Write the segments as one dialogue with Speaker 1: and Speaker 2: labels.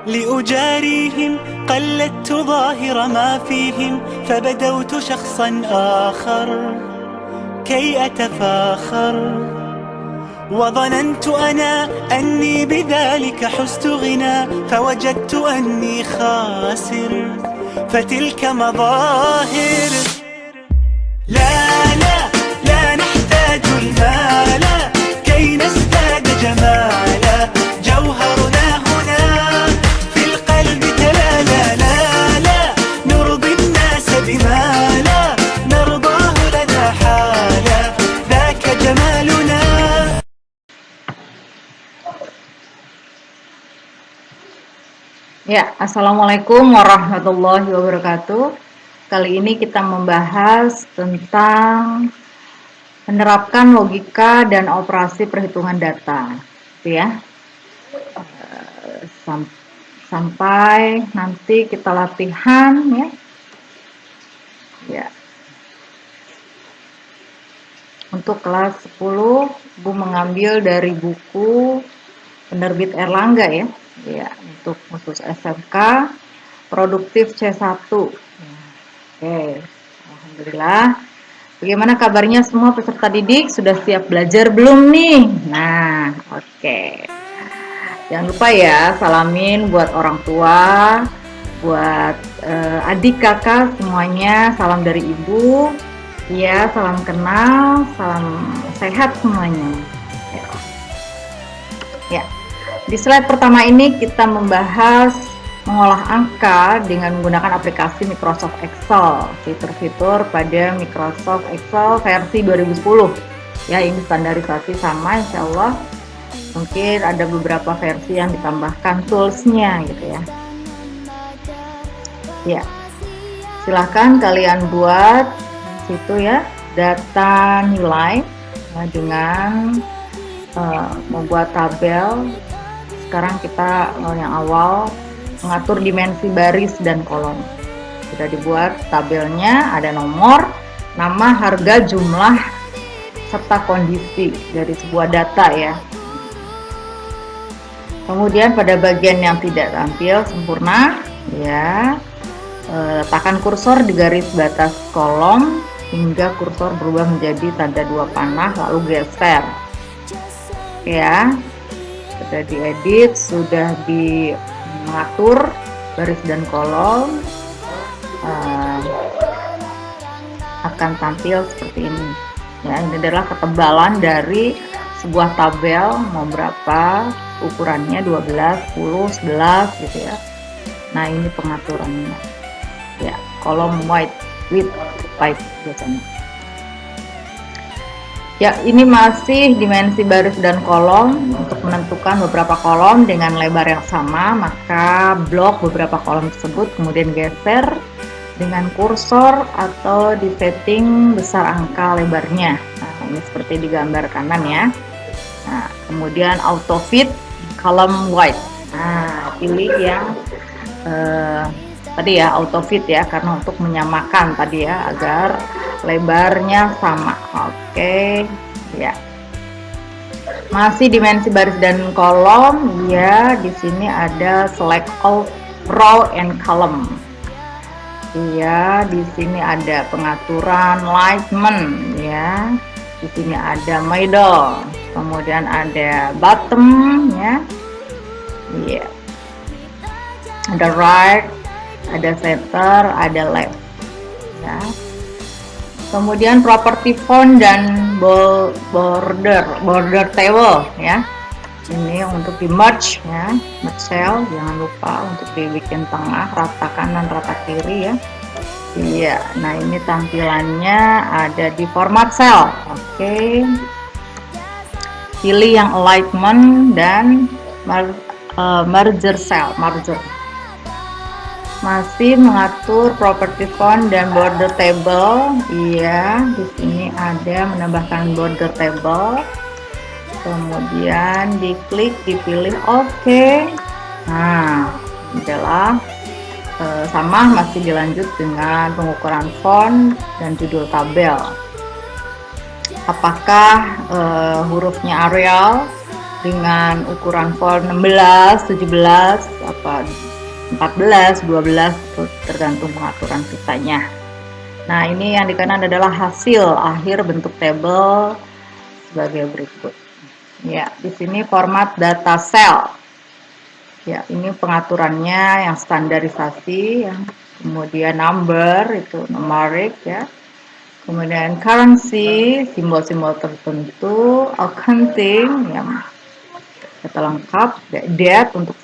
Speaker 1: لأجاريهم قلدت ظاهر ما فيهم فبدوت شخصا آخر كي أتفاخر وظننت أنا أني بذلك حزت غنى فوجدت أني خاسر فتلك مظاهر لا لا لا نحتاج المال كي نزداد جمالا جوهرنا هنا في القلب تلالا لا لا نرضي الناس بما لا نرضاه لنا حالا ذاك جمالنا.
Speaker 2: Ya, Assalamualaikum warahmatullahi wabarakatuh. Kali ini kita membahas tentang menerapkan logika dan operasi perhitungan data, gitu ya. Sampai nanti kita latihan, ya. Ya. Untuk kelas 10, Bu mengambil dari buku penerbit Erlangga ya. Ya, untuk khusus SMK produktif C1. Oke, alhamdulillah. Bagaimana kabarnya semua peserta didik? Sudah siap belajar belum nih? Nah, oke. Jangan lupa ya, salamin buat orang tua, buat adik kakak semuanya, salam dari ibu. Ya, salam kenal, salam sehat semuanya. Ya. Di slide pertama ini kita membahas mengolah angka dengan menggunakan aplikasi Microsoft Excel, fitur-fitur pada Microsoft Excel versi 2010. Ya, ini standarisasi sama insya Allah. Mungkin ada beberapa versi yang ditambahkan toolsnya gitu ya. Ya, silahkan kalian buat situ ya data nilai dengan membuat tabel. Sekarang kita yang awal mengatur dimensi baris dan kolom. Sudah dibuat tabelnya, ada nomor, nama, harga, jumlah, serta kondisi dari sebuah data ya. Kemudian pada bagian yang tidak tampil sempurna, ya, letakkan kursor di garis batas kolom hingga kursor berubah menjadi tanda dua panah lalu geser. Ya. Sudah diedit, sudah mengatur baris dan kolom, akan tampil seperti ini. Ya, ini adalah ketebalan dari sebuah tabel, mau berapa ukurannya, 12, 10, 11 gitu ya. Nah, ini pengaturannya. Ya, kolom width biasanya. Ya, ini masih dimensi baris dan kolom. Untuk menentukan beberapa kolom dengan lebar yang sama, maka blok beberapa kolom tersebut, kemudian geser dengan kursor atau di setting besar angka lebarnya. Nah, ini seperti di gambar kanan ya. Nah, kemudian auto fit column width. Nah, pilih yang tadi ya auto fit ya, karena untuk menyamakan tadi ya agar lebarnya sama. Oke, ya. Masih dimensi baris dan kolom ya. Di sini ada select all row and column. Ya, di sini ada pengaturan alignment ya. Di sini ada middle, kemudian ada bottom ya. Iya. Ada right, ada center, ada left. Ya. Kemudian property font dan border table ya. Ini untuk di merge ya, merge cell, jangan lupa untuk dibikin tengah, rata kanan, rata kiri ya. Iya, nah ini tampilannya ada di format cell. Oke. Pilih yang alignment dan merger cell, merger. Masih mengatur property font dan border table. Iya, di sini ada menambahkan border table. Kemudian diklik, dipilih oke. Nah, adalah sama, masih dilanjut dengan pengukuran font dan judul tabel. Apakah hurufnya Arial dengan ukuran font 16, 17 apa 14, 12 tergantung pengaturan kitanya. Nah, ini yang di kanan adalah hasil akhir bentuk tabel sebagai berikut. Ya, di sini format data cell. Ya, ini pengaturannya yang standarisasi ya. Kemudian number itu numeric ya. Kemudian currency, simbol-simbol tertentu, accounting yang data lengkap, date untuk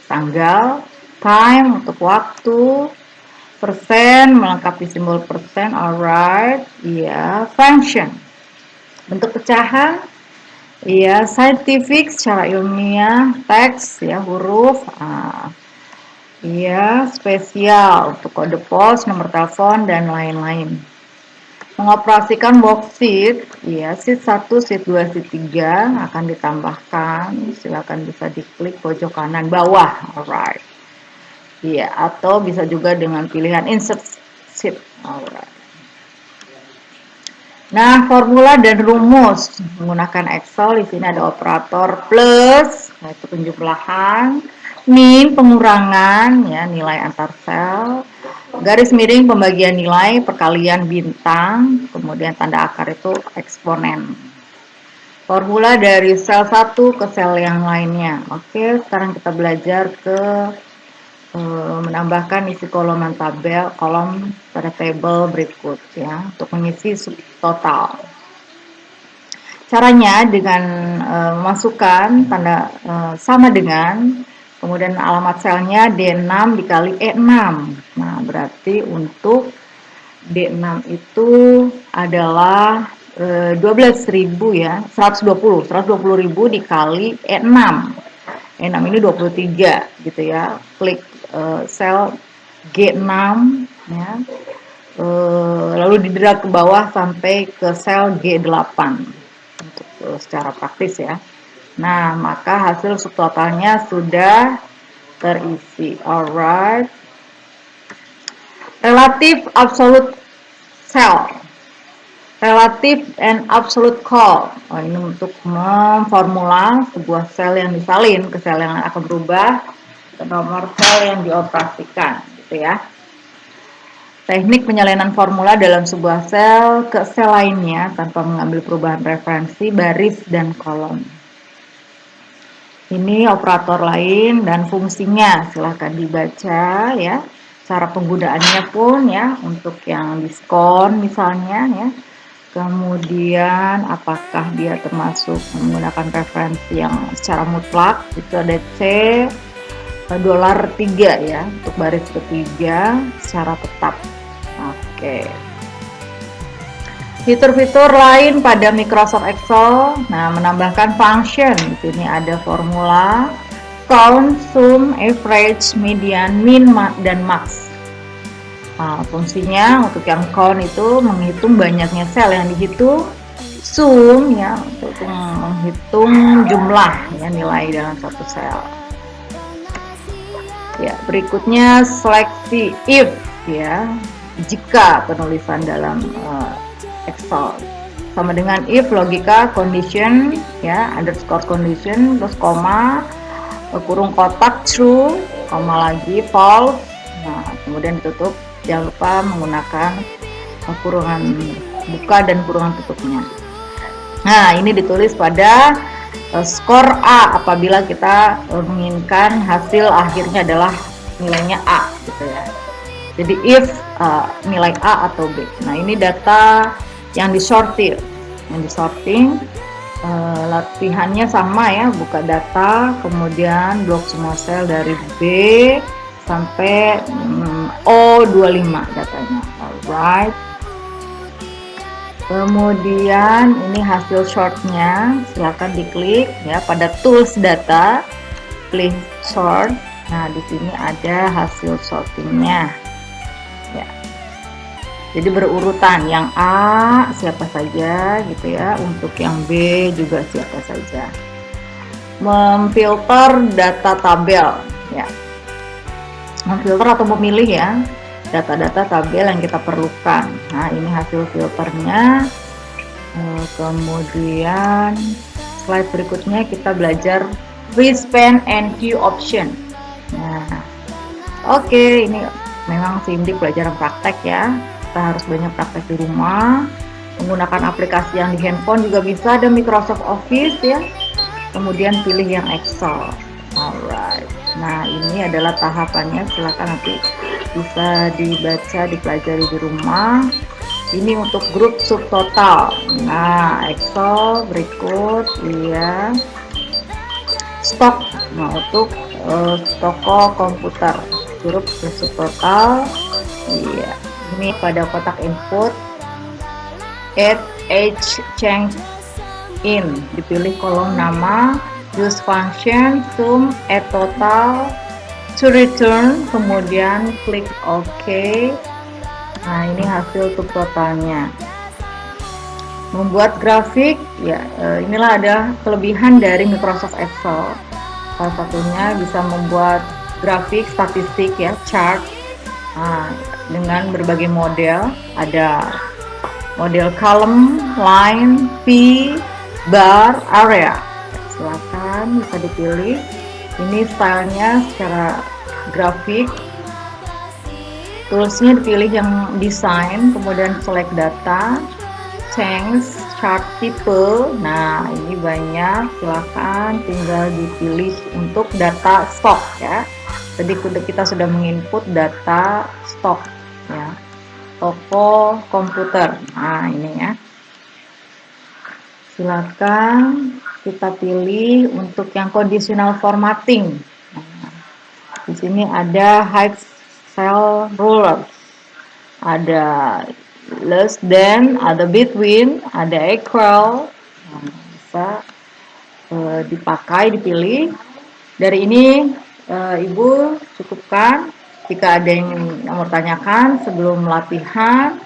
Speaker 2: tanggal, time untuk waktu, persen melengkapi simbol persen, alright, ya, function bentuk pecahan, ya, scientific secara ilmiah, teks ya huruf, ya, spesial untuk kode pos, nomor telepon dan lain-lain. Mengoperasikan worksheet, ya, sheet 1, sheet 2, sheet 3 akan ditambahkan, silakan bisa diklik pojok kanan bawah, alright. Ya, atau bisa juga dengan pilihan insert sheet, alright. Nah, formula dan rumus menggunakan Excel, di sini ada operator plus, yaitu penjumlahan, min pengurangan, ya, nilai antar sel, garis miring pembagian nilai, perkalian bintang, kemudian tanda akar itu eksponen. Formula dari sel 1 ke sel yang lainnya. Oke, sekarang kita belajar ke menambahkan isi kolom pada tabel berikut ya, untuk mengisi subtotal. Caranya dengan memasukkan tanda sama dengan, kemudian alamat selnya D6 dikali E6. Nah, berarti untuk D6 itu adalah 12.000 ya, 120.000 dikali E6. E6 ini 23 gitu ya. Klik sel G6 ya. Lalu didrag ke bawah sampai ke sel G8 untuk secara praktis ya. Nah, maka hasil subtotalnya sudah terisi. Alright. Relative absolute cell, relative and absolute call. Ini untuk memformula sebuah sel yang disalin ke sel yang akan berubah ke nomor sel yang dioperasikan, gitu ya. Teknik penyalinan formula dalam sebuah sel ke sel lainnya tanpa mengambil perubahan referensi baris dan kolom. Ini operator lain dan fungsinya, silahkan dibaca ya. Cara penggunaannya pun ya, untuk yang diskon misalnya ya. Kemudian apakah dia termasuk menggunakan referensi yang secara mutlak, itu ada C $3 ya, untuk baris ketiga secara tetap. Oke. Fitur-fitur lain pada Microsoft Excel, nah, menambahkan function. Di sini ada formula, count, sum, average, median, min, dan max. Nah, fungsinya untuk yang count itu menghitung banyaknya sel yang dihitung, sum ya untuk menghitung jumlah ya nilai dalam satu sel. Ya, berikutnya seleksi if ya, jika penulisan dalam Excel sama dengan if logika condition ya, underscore condition terus koma, kurung kotak true, koma lagi false. Nah, kemudian ditutup. Jangan lupa menggunakan kurungan buka dan kurungan tutupnya. Nah, ini ditulis pada skor A apabila kita menginginkan hasil akhirnya adalah nilainya A gitu ya. Jadi if nilai A atau B. Nah, ini data yang disortir. Yang disorting latihannya sama ya, buka data, kemudian blok semua sel dari B sampai O25 datanya. Alright. Kemudian ini hasil shortnya, silakan diklik ya pada tools data, klik sort. Nah, di sini ada hasil sortingnya. Ya. Jadi berurutan, yang A siapa saja gitu ya, untuk yang B juga siapa saja. Memfilter data tabel ya. Memfilter atau memilih ya data-data tabel yang kita perlukan. Nah, ini hasil filternya. Kemudian slide berikutnya kita belajar respan and queue option. Oke, ini memang SIMD pelajaran praktek ya. Kita harus banyak praktek di rumah. Menggunakan aplikasi yang di handphone juga bisa, ada Microsoft Office ya. Kemudian pilih yang Excel. Alright. Nah, ini adalah tahapannya. Silakan nanti bisa dibaca, dipelajari di rumah. Ini untuk grup subtotal. Nah, Excel berikut, iya. Stok. Nah, untuk toko komputer, grup subtotal. Iya. Ini pada kotak input. Add H change in, dipilih kolom nama, use function, sum, add total, to return, kemudian klik OK. Nah, ini hasil subtotalnya. Membuat grafik, ya inilah ada kelebihan dari Microsoft Excel. Salah satunya bisa membuat grafik statistik ya, chart. Nah, dengan berbagai model, ada model column, line, V, bar, area. Silakan bisa dipilih. Ini stylenya secara grafik. Toolsnya dipilih yang desain, kemudian select data, change chart type. Nah, ini banyak. Silakan tinggal dipilih untuk data stok ya. Tadi kita sudah menginput data stok ya. Toko komputer. Nah, ini ya. Silakan kita pilih untuk yang conditional formatting. Nah, di sini ada hide cell ruler, ada less than, ada between, ada equal. Nah, bisa dipakai, dipilih. Dari ini Ibu cukupkan. Jika ada yang mau tanyakan sebelum latihan,